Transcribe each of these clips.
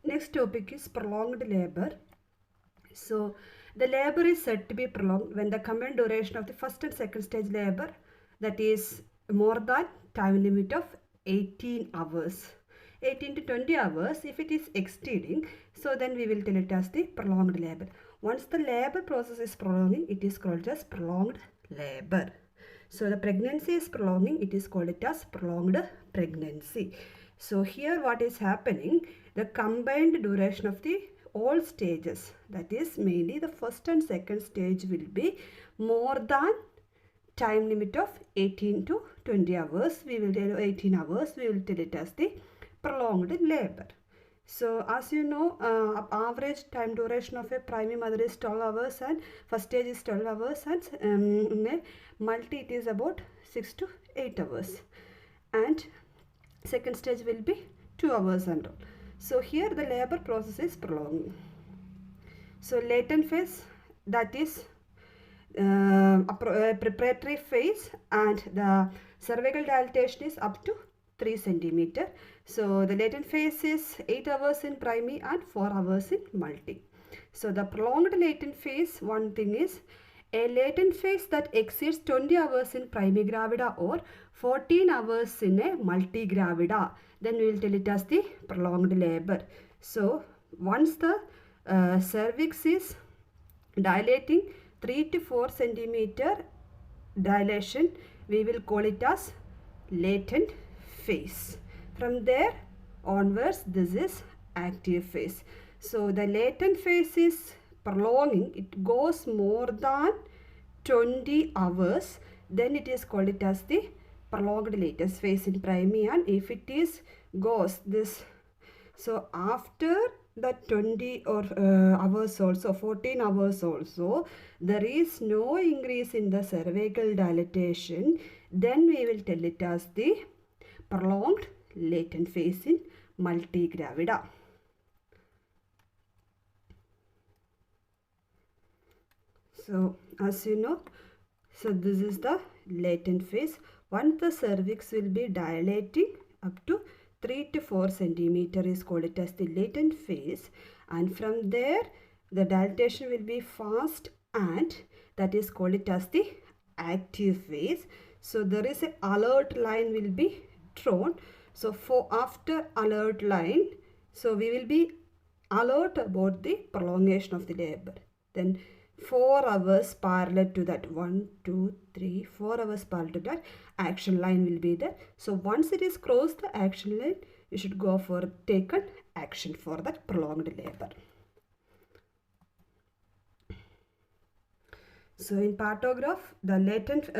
Next topic is prolonged labor. So the labor is said to be prolonged when the combined duration of the first and second stage labor, that is more than time limit of 18 hours. 18 to 20 hours. If it is exceeding, so then we will tell it as the prolonged labor. Once the labor process is prolonging, it is called as prolonged labor. So the pregnancy is prolonging, it is called it as prolonged pregnancy. So here what is happening, the combined duration of the all stages, that is mainly the first and second stage, will be more than time limit of 18 to 20 hours. We will tell 18 hours, we will tell it as the prolonged labor. So as you know, average time duration of a primary mother is 12 hours and first stage is 12 hours, and in a multi it is about 6 to 8 hours, and second stage will be 2 hours and all. So here the labor process is prolonging. So latent phase, that is preparatory phase, and the cervical dilatation is up to 3 centimeter. So the latent phase is 8 hours in primary and 4 hours in multi. So the prolonged latent phase, one thing is a latent phase that exceeds 20 hours in primary gravida or 14 hours in a multi gravida, then we will tell it as the prolonged labor. So once the cervix is dilating 3 to 4 centimeter dilation, we will call it as latent phase. From there onwards, this is active phase. So the latent phase is prolonging, it goes more than 20 hours, then it is called it as the prolonged latent phase in primary. And if it is goes this, so after the 20 or hours also, 14 hours also, there is no increase in the cervical dilatation, then we will tell it as the prolonged latent phase in multigravida. So as you know, so this is the latent phase. Once the cervix will be dilating up to 3 to 4 centimeter is called it as the latent phase, and from there the dilatation will be fast, and that is called it as the active phase. So there is a alert line will be drawn. So for after alert line, so we will be alert about the prolongation of the labor. Then 4 hours parallel to that, 1 2 3 4 hours parallel to that action line will be there. So once it is crossed the action line, you should go for taken action for that prolonged labor. So in partograph, the latent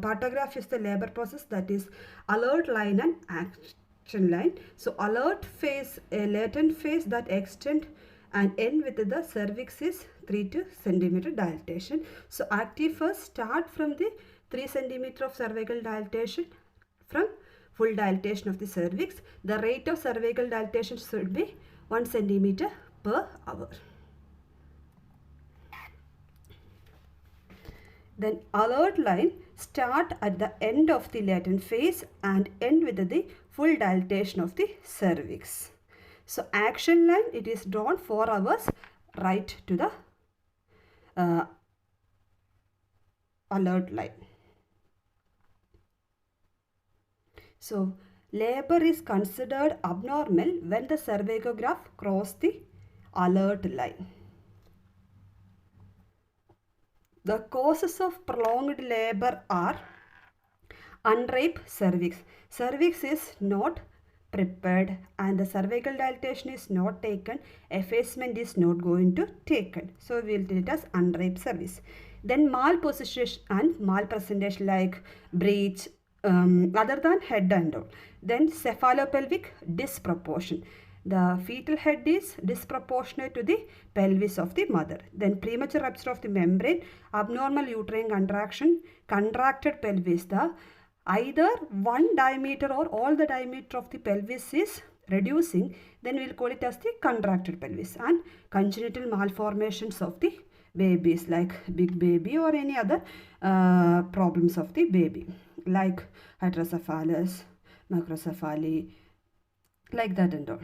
partograph is the labor process, that is alert line and action line. So alert phase, a latent phase that extend and end with the cervix is 3 to centimeter dilatation. So active phase start from the 3 centimeter of cervical dilatation from full dilatation of the cervix. The rate of cervical dilatation should be 1 centimeter per hour. Then alert line start at the end of the latent phase and end with the full dilatation of the cervix. So action line, it is drawn 4 hours right to the alert line. So labor is considered abnormal when the cervicograph crosses the alert line. The causes of prolonged labor are unripe cervix. Cervix is not prepared and the cervical dilatation is not taken. Effacement is not going to taken. So we will tell it as unripe cervix. Then malposition and malpresentation like breech, other than head and all. Then cephalopelvic disproportion. The fetal head is disproportionate to the pelvis of the mother. Then premature rupture of the membrane, abnormal uterine contraction, contracted pelvis. The either one diameter or all the diameter of the pelvis is reducing, then we will call it as the contracted pelvis. And congenital malformations of the babies like big baby or any other problems of the baby like hydrocephalus, microcephaly, like that and all.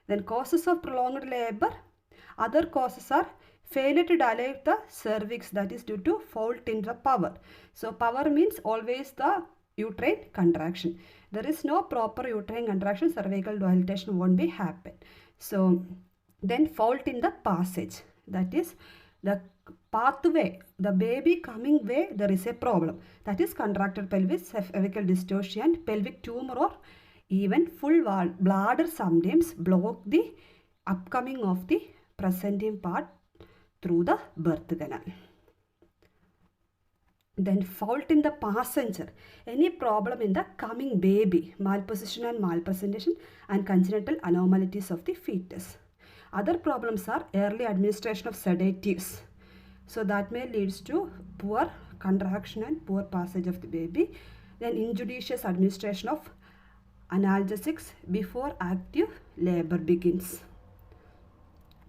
Then causes of prolonged labor. Other causes are failure to dilate the cervix, that is due to fault in the power. So power means always the uterine contraction. There is no proper uterine contraction, cervical dilatation won't be happen. So then fault in the passage, that is the pathway, the baby coming way, there is a problem, that is contracted pelvis, cervical dystocia, and pelvic tumor, or even full bladder sometimes block the upcoming of the presenting part through the birth canal. Then fault in the passenger, any problem in the coming baby, malposition and malpresentation, and congenital anomalies of the fetus. Other problems are early administration of sedatives, so that may leads to poor contraction and poor passage of the baby. Then injudicious administration of analgesics before active labor begins.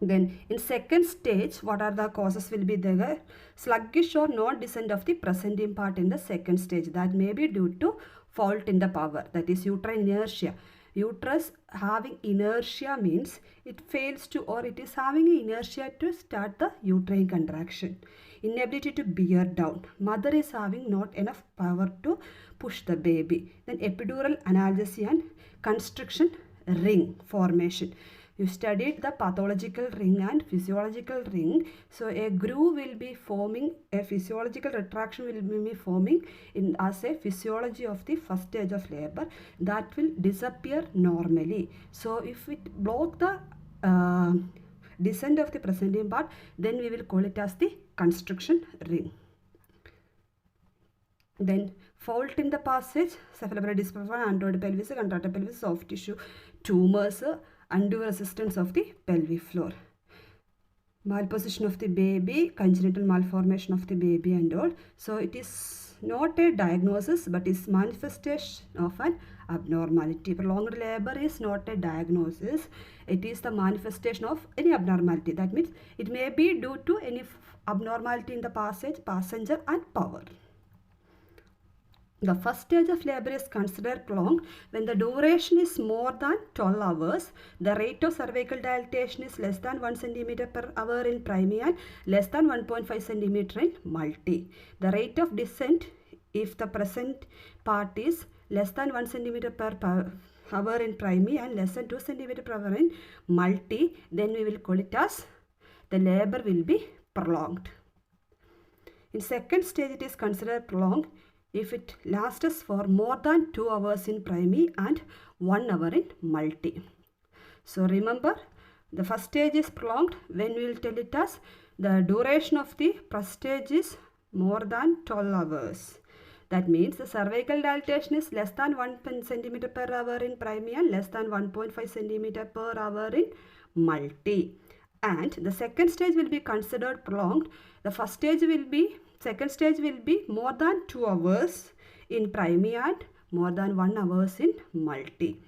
Then in second stage, what are the causes will be there? Sluggish or non-descent of the presenting part in the second stage, that may be due to fault in the power, that is uterine inertia. Uterus having inertia means it fails to, or it is having inertia to start the uterine contraction. Inability to bear down. Mother is having not enough power to push the baby. Then epidural analgesia and constriction ring formation. You studied the pathological ring and physiological ring. So a groove will be forming, a physiological retraction will be forming in as a physiology of the first stage of labor, that will disappear normally. So if it block the descent of the presenting part, then we will call it as the constriction ring. Then fault in the passage, cephalopelvic dysfunction, anteroid pelvis, contractile pelvis, soft tissue tumors, undue resistance of the pelvic floor, malposition of the baby, congenital malformation of the baby and all. So it is not a diagnosis but is manifestation of an abnormality. Prolonged labor is not a diagnosis, it is the manifestation of any abnormality. That means it may be due to any abnormality in the passage, passenger and power. The first stage of labor is considered prolonged when the duration is more than 12 hours, the rate of cervical dilatation is less than 1 cm per hour in primi and less than 1.5 cm in multi. The rate of descent, if the present part is less than 1 cm per hour in primi and less than 2 cm per hour in multi, then we will call it as the labor will be prolonged. In second stage, it is considered prolonged if it lasts for more than 2 hours in primi and 1 hour in multi. So remember, the first stage is prolonged when we will tell it as the duration of the first stage is more than 12 hours. That means the cervical dilatation is less than 1 cm per hour in primi and less than 1.5 cm per hour in multi. And the second stage will be considered prolonged. The second stage will be more than 2 hours in primi and more than 1 hours in multi.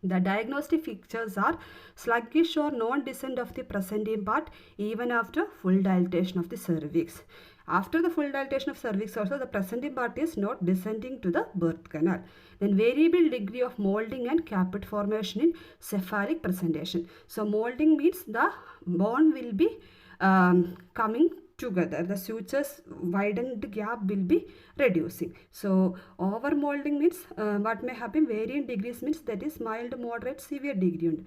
The diagnostic features are sluggish or non-descent of the presenting part even after full dilatation of the cervix. After the full dilatation of cervix also, the presenting part is not descending to the birth canal. Then variable degree of molding and caput formation in cephalic presentation. So molding means the bone will be coming together, the sutures widened gap will be reducing. So over molding means what may happen, varying degrees means that is mild, moderate, severe degree.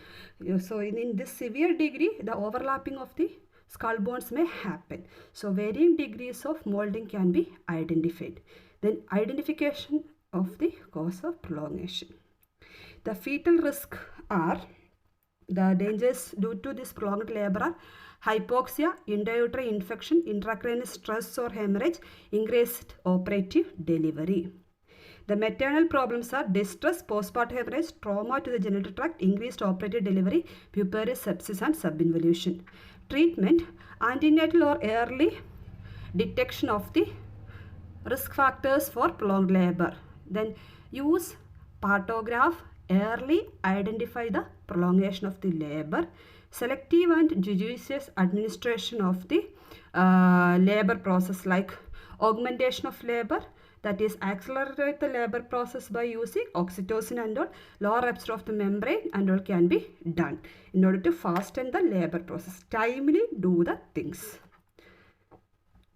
So in this severe degree, the overlapping of the skull bones may happen. So varying degrees of molding can be identified. Then identification of the cause of prolongation. The fetal risk are, the dangers due to this prolonged labor are hypoxia, intrauterine infection, intracranial stress or hemorrhage, increased operative delivery. The maternal problems are distress, postpartum hemorrhage, trauma to the genital tract, increased operative delivery, puerperal sepsis and subinvolution. Treatment, antenatal or early detection of the risk factors for prolonged labor. Then use partograph, early identify the prolongation of the labor. Selective and judicious administration of the labor process like augmentation of labor, that is accelerate the labor process by using oxytocin and all. Lower rupture of the membrane and all can be done in order to fasten the labor process. Timely do the things.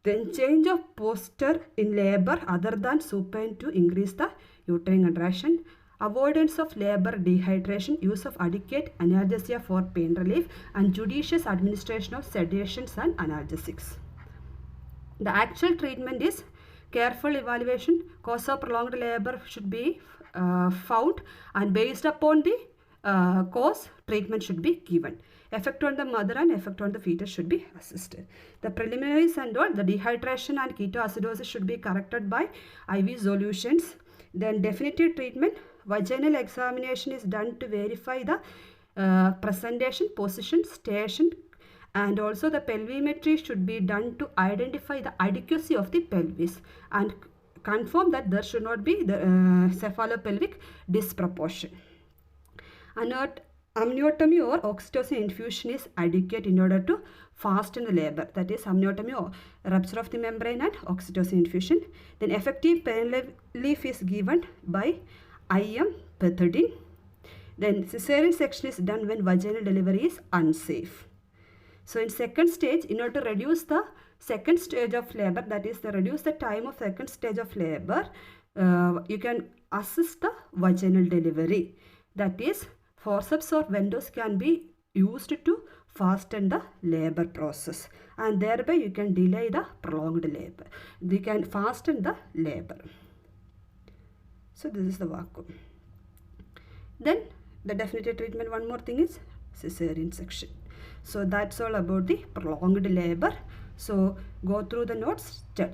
Then change of posture in labor other than supine to increase the uterine contraction. Avoidance of labor dehydration, use of adequate analgesia for pain relief, and judicious administration of sedations and analgesics. The actual treatment is careful evaluation. Cause of prolonged labor should be found, and based upon the cause, treatment should be given. Effect on the mother and effect on the fetus should be assessed. The preliminaries and all, the dehydration and ketoacidosis should be corrected by IV solutions. Then definitive treatment, vaginal examination is done to verify the presentation, position, station, and also the pelvimetry should be done to identify the adequacy of the pelvis and confirm that there should not be the cephalopelvic disproportion. Amniotomy or oxytocin infusion is adequate in order to fasten the labor. That is amniotomy or rupture of the membrane and oxytocin infusion. Then effective pain relief is given by IM pethidine. Then cesarean section is done when vaginal delivery is unsafe. So in second stage, in order to reduce the second stage of labor, that is reduce the time of second stage of labor, you can assist the vaginal delivery. That is, forceps or vendos can be used to fasten the labor process, and thereby you can delay the prolonged labor. They can fasten the labor. So this is the vacuum. Then the definitive treatment, one more thing is cesarean section. So that's all about the prolonged labor. So go through the notes, study.